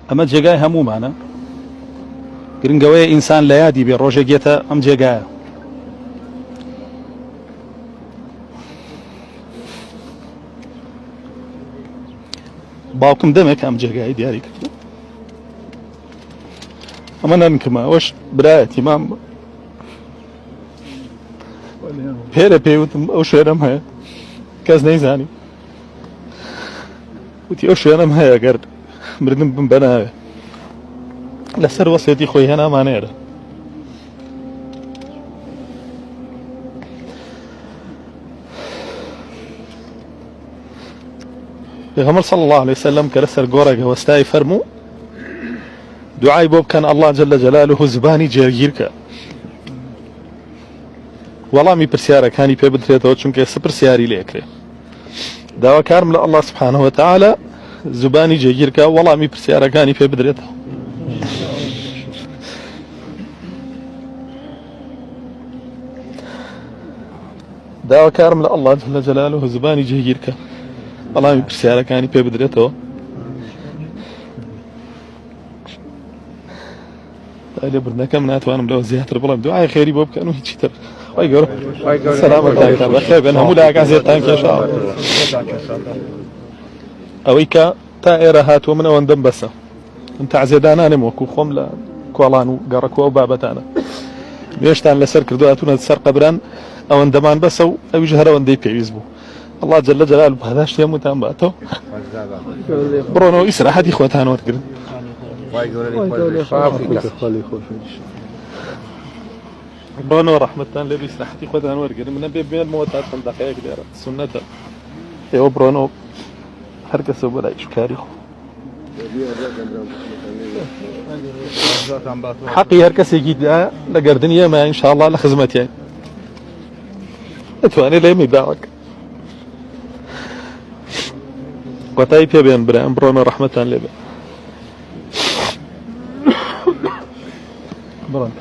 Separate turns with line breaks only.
ئەمە جێگای هەمومانە گرنگەوەی ئینسان لە یادی بێ ڕۆژێکێتە ئەم جێگایە باوکم دەمێک ئەم جێگای دیاری کرد ئەمە نەنکمە ئەوەش برایەتی مام پێرە پێوتم ئەو شوێنەم هەیە کەس نەیزانی وتی ئەو شوێنەم هەیە گەر مردم بم بەناوێ لەسەر وەسێتی خۆی هێنامانێرە پێغەمبەر صلی الله عليه وسلم کە لەسەر گۆڕێک هەوەستایی فەرموو دوعای بۆ بکەن الله جل جلاله زبانی جێگیرکە وەڵامی پرسیارەکانی پێ بدرێتەوە چونکە ئێستا پرسیاری لێکرێ داواکارم لە الله سبحانه وتعالى زبانی جێگیرکە وەڵامی پرسیارەکانی پێ بدرێتەوە داواکارم لە الله جل جلاله زبانی جێگیرکە وەڵامی پرسیارەکانی پێ بدرێتەوە لێبوردنەکەم ناتوانم لەوە زیاتر بڵێم دوعای خێری بۆ بکەن و هیچی تر وای گەورە سەلامەتتان بەخێر بێن هەموو لاکان زێتان کێشاوە ئەوەی کە تا ئێرە هاتووە من ئەوەندەم بەسە من تەعزیەدانانم وەکو خۆم لە کۆڵان و گەڕەکووە و بابەتانە نوێشتان لەسەر کردو هاتوونە سەر قەبران ئەوەندەمان بەسە و ئەویش هەر ئەوەندەی پێویست بوو الله جل جلاله بەهداشتی هەمووتان باتەوە بڕۆنەوە ئیسراحەتی خۆتان وەرگرن بڕۆنەوە ڕەحمەتتان لێ ئیسراحەتی خۆتان وەرگرن منە بێنمەوە تا چەند دەقەیەک لێرە سوننەتە ئێوە بڕۆنەوە هەر کەسە بۆ لای ئیشکاری خۆ حەقی هەر کەسێکی دا لە گەردنی ئێمە ئینشاءالله لە خزمەتیان دەتوانێت لە ئێمەی داوەکە وەتای پێبێن برایان بڕۆنە ڕەحمەتتان لێ بێ بڕۆن